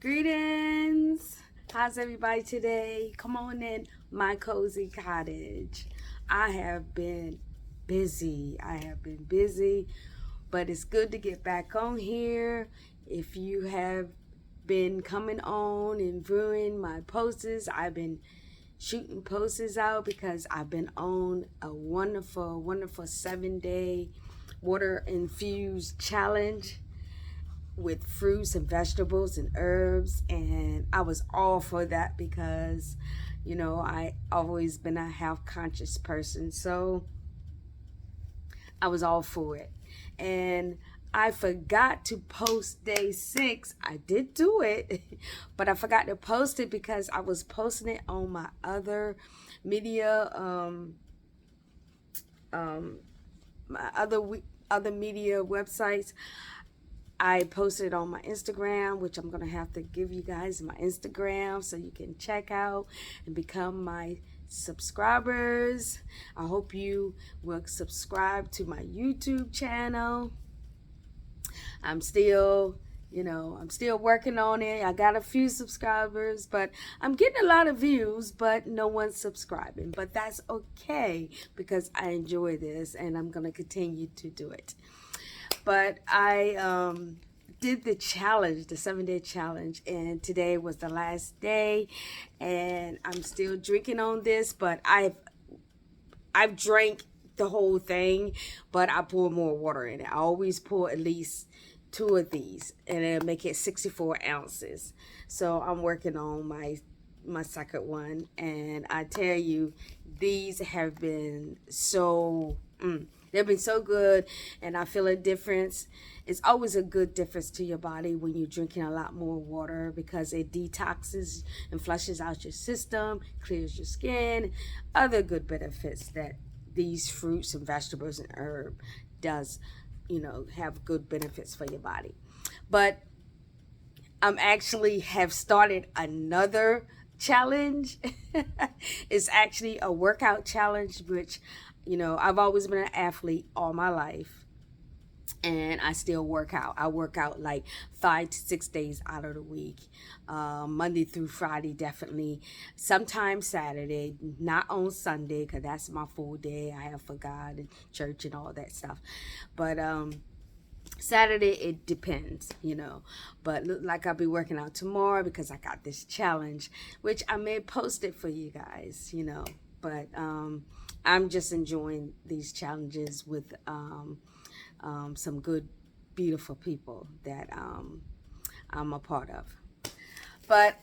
Greetings. How's everybody today? Come on in my cozy cottage. I have been busy. But it's good to get back on here. If you have been coming on and viewing my posts, I've been shooting posts out because I've been on a wonderful 7-day water infused challenge with fruits and vegetables and herbs, and I was all for that because I always been a health conscious person, so I was all for it. And I forgot to post day 6. I did do it but I forgot to post it because I was posting it on my other media my other media websites. I posted on my Instagram, which I'm going to have to give you guys my Instagram so you can check out and become my subscribers. I hope you will subscribe to my YouTube channel. I'm still working on it. I got a few subscribers, but I'm getting a lot of views, but no one's subscribing. But that's okay because I enjoy this and I'm going to continue to do it. But I did the challenge, the 7-day challenge, and today was the last day, and I'm still drinking on this, but I've drank the whole thing, but I pour more water in it. I always pour at least 2 of these, and it'll make it 64 ounces. So I'm working on my second one, and I tell you, these have been so they've been so good, and I feel a difference. It's always a good difference to your body when you're drinking a lot more water because it detoxes and flushes out your system, clears your skin, other good benefits that these fruits and vegetables and herb does, have good benefits for your body. But I'm actually have started another challenge. It's actually a workout challenge, which I've always been an athlete all my life, and I still work out. I work out like 5 to 6 days out of the week, Monday through Friday, definitely. Sometimes Saturday, not on Sunday, because that's my full day. I have for God and church and all that stuff. But Saturday, it depends, but look like I'll be working out tomorrow because I got this challenge, which I may post it for you guys, but I'm just enjoying these challenges with some good, beautiful people that I'm a part of. But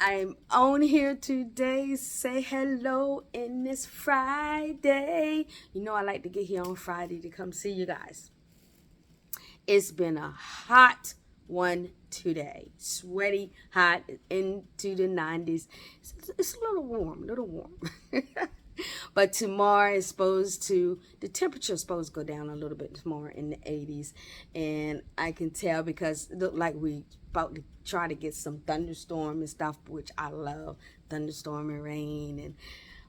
I'm on here today. Say hello in this Friday. I like to get here on Friday to come see you guys. It's been a hot one today. Sweaty, hot, into the 90s. It's a little warm. But tomorrow is the temperature is supposed to go down a little bit tomorrow in the 80s. And I can tell because it looked like we about to try to get some thunderstorm and stuff, which I love, thunderstorm and rain, and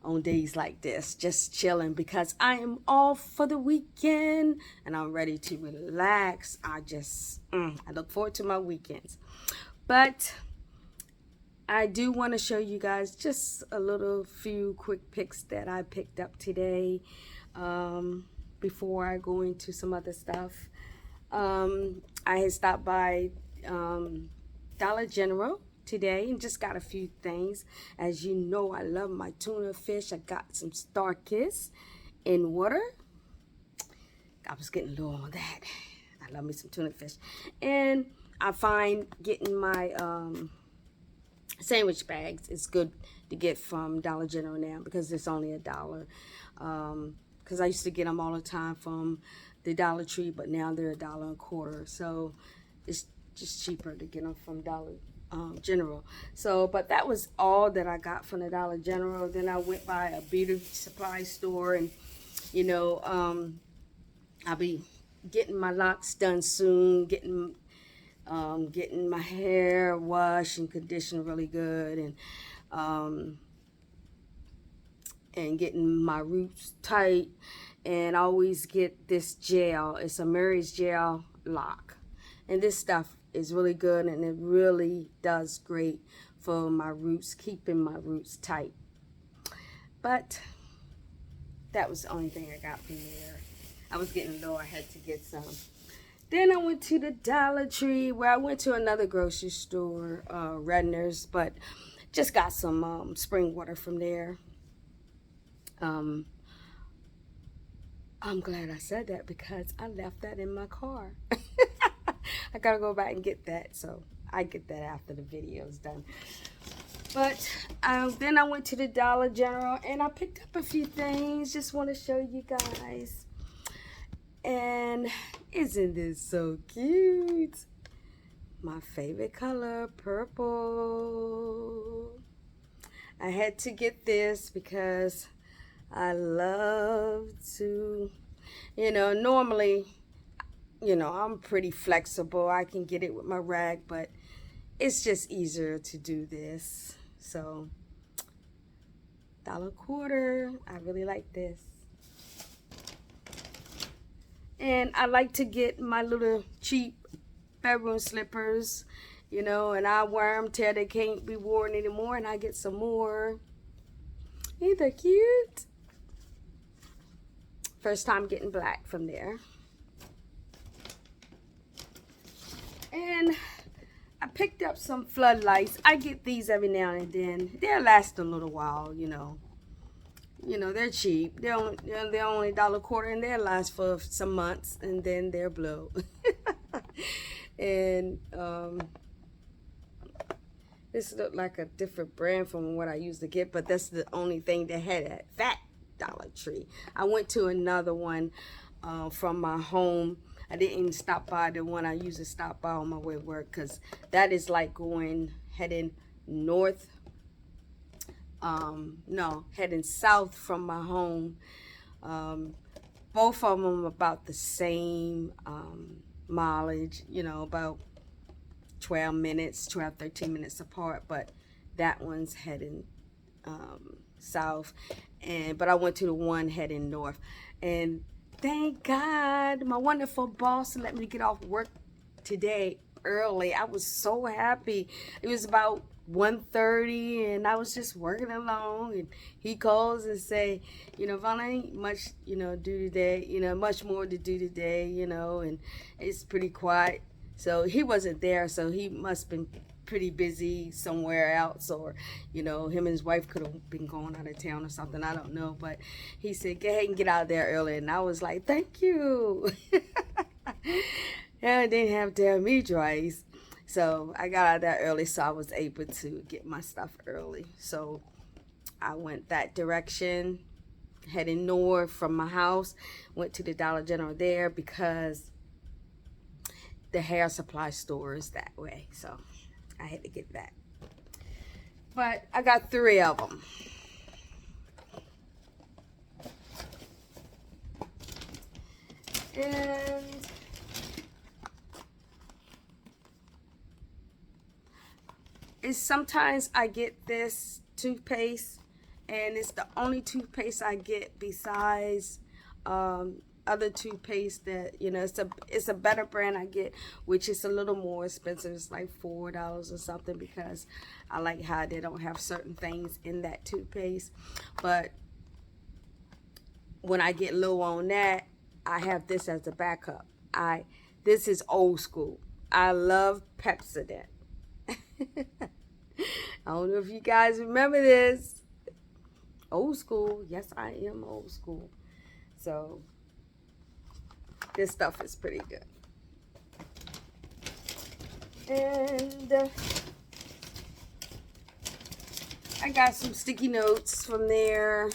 on days like this, just chilling because I am off for the weekend and I'm ready to relax. I look forward to my weekends. But I do want to show you guys just a few quick pics that I picked up today before I go into some other stuff. I had stopped by Dollar General today and just got a few things. As you know, I love my tuna fish. I got some StarKist in water. I was getting low on that. I love me some tuna fish. And I find getting my sandwich bags is good to get from Dollar General now because it's only $1. Because I used to get them all the time from the Dollar Tree, but now they're $1.25. So it's just cheaper to get them from Dollar General. So, but that was all that I got from the Dollar General. Then I went by a beauty supply store, and I'll be getting my locks done soon, getting my hair washed and conditioned really good, and getting my roots tight. And I always get this gel. It's a Mary's Gel lock, and this stuff is really good, and it really does great for my roots, keeping my roots tight. But that was the only thing I got from there. I was getting low, I had to get some. Then I went to the Dollar Tree, where I went to another grocery store, Redner's, but just got some spring water from there. I'm glad I said that because I left that in my car. I gotta go back and get that, so I get that after the video's done. But then I went to the Dollar General and I picked up a few things. Just want to show you guys. And isn't this so cute? My favorite color, purple. I had to get this because I love to, normally, I'm pretty flexible. I can get it with my rag, but it's just easier to do this. So, $1.25. I really like this. And I like to get my little cheap bedroom slippers, and I wear them till they can't be worn anymore, and I get some more. Ain't that cute? First time getting black from there. And I picked up some floodlights. I get these every now and then. They'll last a little while, they're cheap. They're only $1.25, and they'll last for some months, and then they're blue. And this looked like a different brand from what I used to get, but that's the only thing they had at that Dollar Tree. I went to another one from my home. I didn't stop by the one I usually stop by on my way to work, because that is like heading north. Heading south from my home. Both of them about the same mileage, about 13 minutes apart, but that one's heading south, but I went to the one heading north. And thank God my wonderful boss let me get off work today early. I was so happy. It was about 1:30, and I was just working along, and he calls and say, Vonna, ain't much, do today, much more to do today, and it's pretty quiet. So he wasn't there, so he must have been pretty busy somewhere else, or, him and his wife could have been going out of town or something, I don't know. But he said, go ahead and get out there early, and I was like, thank you. And I didn't have to tell me twice. So I got out there early, so I was able to get my stuff early. So I went that direction, heading north from my house. Went to the Dollar General there because the hair supply store is that way. So I had to get that. But I got 3 of them. And sometimes I get this toothpaste, and it's the only toothpaste I get besides other toothpaste that, it's a better brand I get, which is a little more expensive. It's like $4 or something, because I like how they don't have certain things in that toothpaste. But when I get low on that, I have this as a backup. This is old school. I love Pepsodent. I don't know if you guys remember this. Old school. Yes, I am old school. So this stuff is pretty good. And I got some sticky notes from there.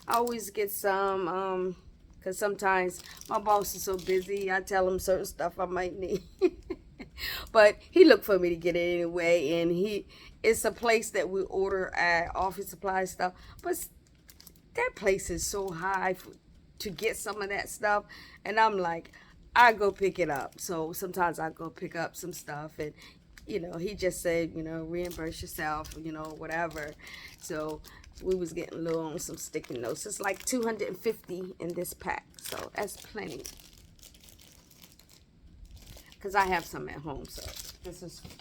I always get some, because sometimes my boss is so busy, I tell him certain stuff I might need. But he looked for me to get it anyway, and it's a place that we order at office supply stuff, but that place is so high to get some of that stuff, and I'm like, I go pick it up. So sometimes I go pick up some stuff, and he just said, reimburse yourself, whatever. So we was getting low on some sticky notes. It's like 250 in this pack, so that's plenty. because I have some at home. So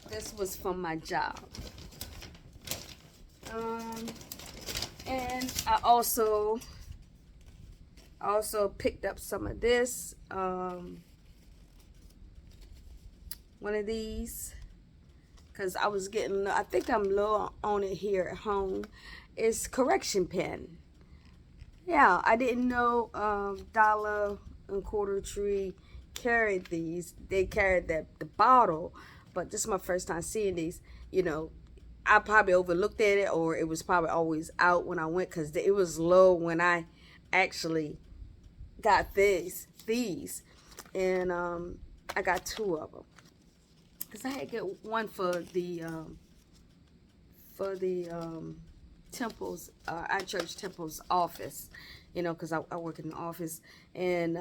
this was from my job. And I also picked up some of this. One of these, because I was getting, I think I'm low on it here at home. It's correction pen. Yeah, I didn't know Dollar and Quarter Tree carried these. They carried the bottle, but this is my first time seeing these. You know, I probably overlooked at it, or it was probably always out when I went, because it was low when I actually got these. And I got 2 of them. Because I had to get one for the Temple's, our church Temple's office, you know, because I work in the office, and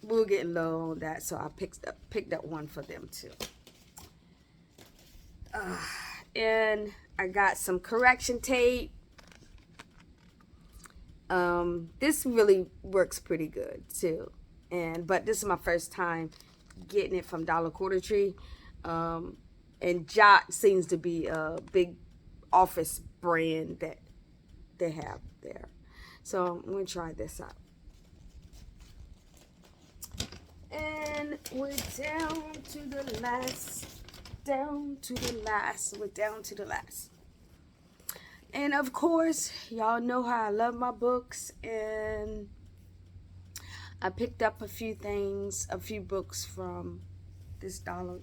we were getting low on that, so I picked up one for them too. And I got some correction tape. This really works pretty good too, but this is my first time getting it from Dollar Quarter Tree, and Jot seems to be a big office brand that they have there, so I'm gonna try this out. And we're down to the last. We're down to the last. And of course, y'all know how I love my books, and I picked up a few books from this Dollar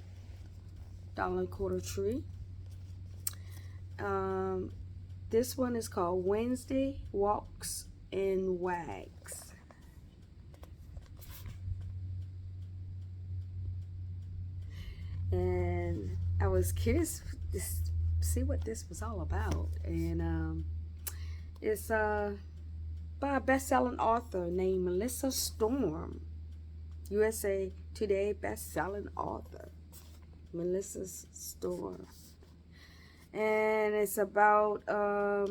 Quarter Tree. This one is called Wednesday Walks and Wags. And I was curious to see what this was all about. And it's by a best-selling author named Melissa Storm. USA Today best-selling author, Melissa Storm. And it's about a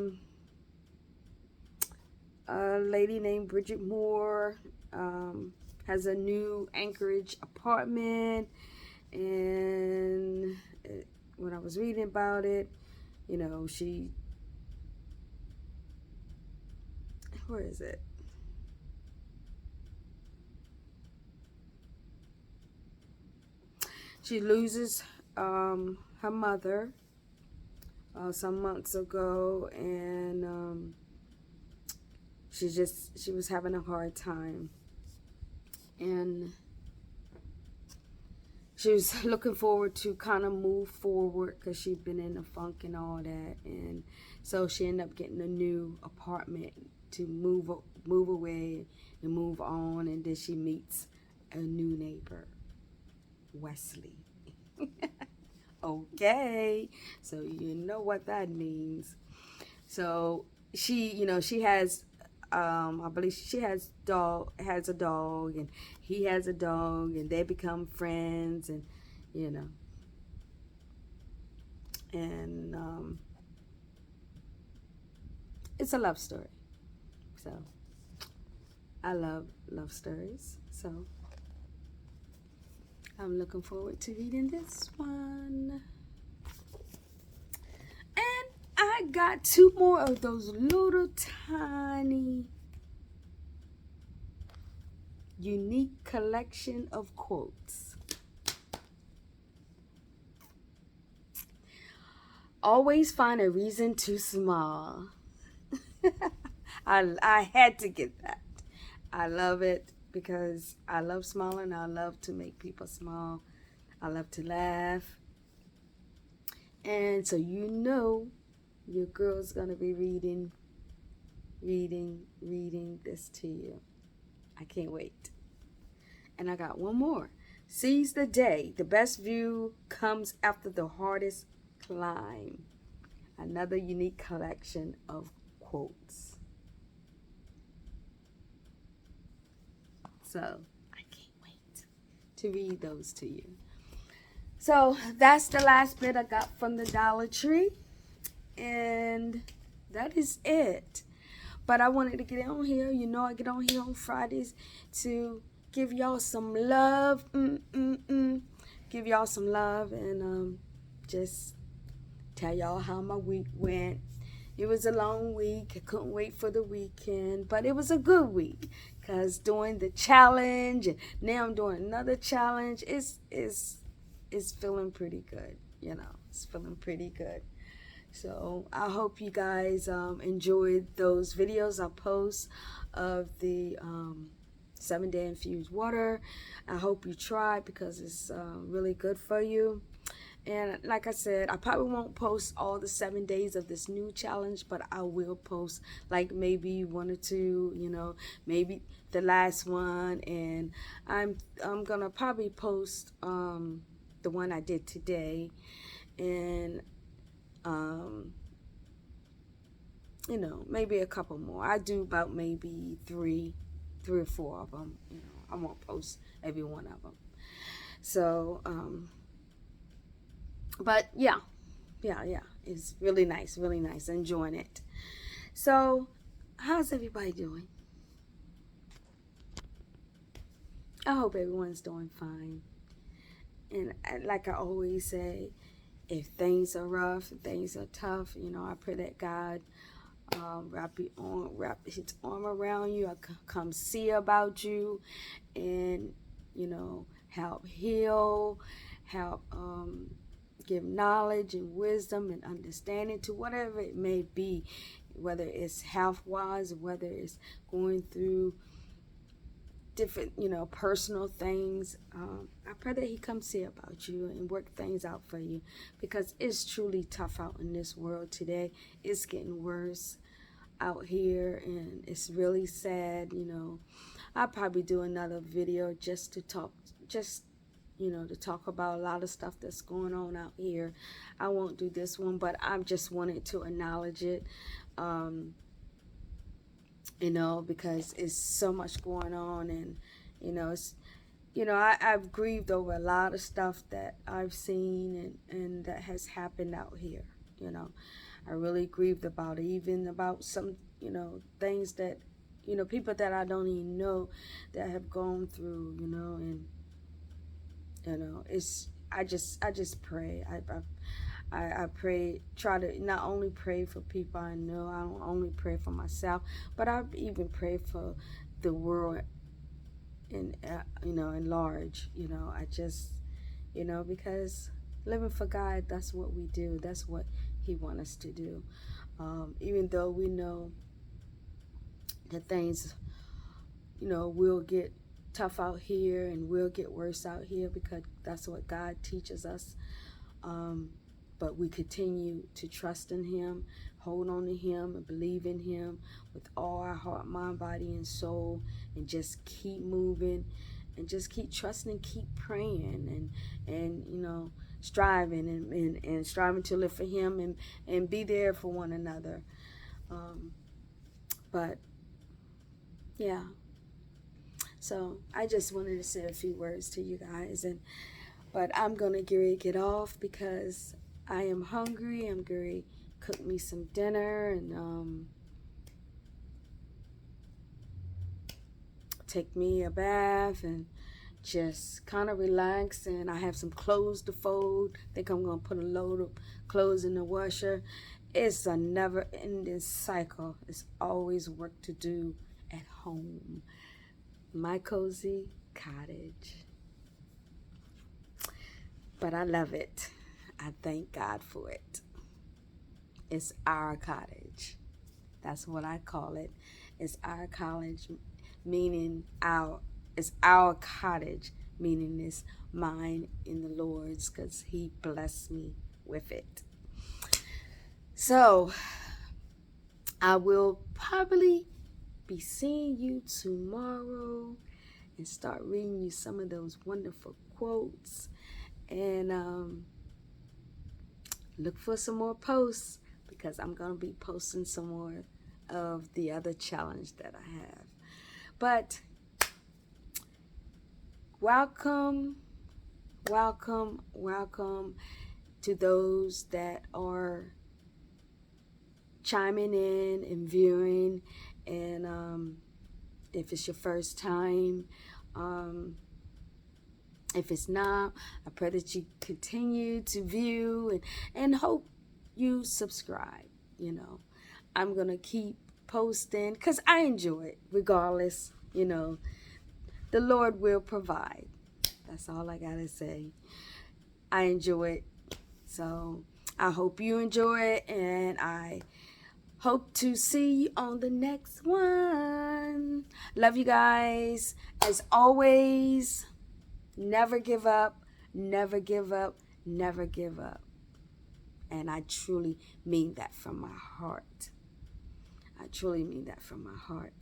lady named Bridget Moore, has a new Anchorage apartment. And when I was reading about it, you know, where is it? She loses her mother some months ago, and she was having a hard time, and she was looking forward to kind of move forward, because she'd been in the funk and all that, and so she ended up getting a new apartment to move away and move on. And then she meets a new neighbor, Wesley. Okay, so you know what that means. So she has, I believe she has a dog, and he has a dog, and they become friends, and you know, and it's a love story. So I love love stories, so I'm looking forward to reading this one. And I got 2 more of those little tiny unique collection of quotes. Always find a reason to smile. I had to get that. I love it because I love smiling. I love to make people smile. I love to laugh. And so you know your girl's going to be reading this to you. I can't wait. And I got one more. Seize the day. The best view comes after the hardest climb. Another unique collection of quotes. So I can't wait to read those to you. So that's the last bit I got from the Dollar Tree. And that is it. But I wanted to get on here. You know, I get on here on Fridays to give y'all some love. Give y'all some love and just tell y'all how my week went. It was a long week. I couldn't wait for the weekend, but it was a good week because doing the challenge and now I'm doing another challenge. It's feeling pretty good. It's feeling pretty good. So I hope you guys enjoyed those videos I post of the 7-day infused water. I hope you try it because it's really good for you. And like I said, I probably won't post all the 7 days of this new challenge, but I will post like maybe one or two, maybe the last one. And I'm gonna probably post the one I did today, and maybe a couple more. I do about maybe three or four of them. I won't post every one of them. So but yeah, it's really nice, enjoying it. So how's everybody doing? I hope everyone's doing fine. And like I always say, if things are rough, things are tough, I pray that God wrap his arm around you. I come see about you, and help heal, help give knowledge and wisdom and understanding to whatever it may be, whether it's health wise, whether it's going through different personal things. I pray that he comes see about you and work things out for you, because it's truly tough out in this world today. It's getting worse out here and it's really sad. I'll probably do another video just to talk about a lot of stuff that's going on out here. I won't do this one, but I just wanted to acknowledge it, because it's so much going on, and I've grieved over a lot of stuff that I've seen and that has happened out here. I really grieved about it, even about some things that people that I don't even know that have gone through, and it's I just pray. I pray, try to not only pray for people I know. I don't only pray for myself, but I even pray for the world in in large. I just because living for God, that's what we do. That's what he wants us to do. Even though we know that things will get tough out here and will get worse out here, because that's what God teaches us. But we continue to trust in him, hold on to him, and believe in him with all our heart, mind, body, and soul, and just keep moving and just keep trusting, keep praying, and striving and striving to live for him and be there for one another. But yeah, so I just wanted to say a few words to you guys, but I'm gonna get off because I am hungry. I'm gonna cook me some dinner and take me a bath and just kind of relax. And I have some clothes to fold. I think I'm gonna put a load of clothes in the washer. It's a never-ending cycle. It's always work to do at home. My cozy cottage. But I love it. I thank God for it. It's our cottage. That's what I call it. It's our cottage, meaning it's our cottage, meaning it's mine in the Lord's, because he blessed me with it. So I will probably be seeing you tomorrow and start reading you some of those wonderful quotes, and look for some more posts, because I'm going to be posting some more of the other challenge that I have. But welcome to those that are chiming in and viewing. And if it's your first time, If it's not, I pray that you continue to view and hope you subscribe. You know, I'm going to keep posting because I enjoy it regardless. You know, the Lord will provide. That's all I got to say. I enjoy it. So I hope you enjoy it, and I hope to see you on the next one. Love you guys. As always, never give up, never give up, never give up. And I truly mean that from my heart. I truly mean that from my heart.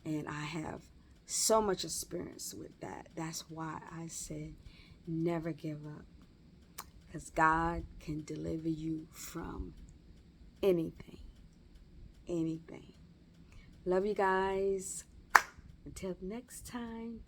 And I have so much experience with that. That's why I said never give up. Because God can deliver you from anything. Anything. Love you guys. Until next time.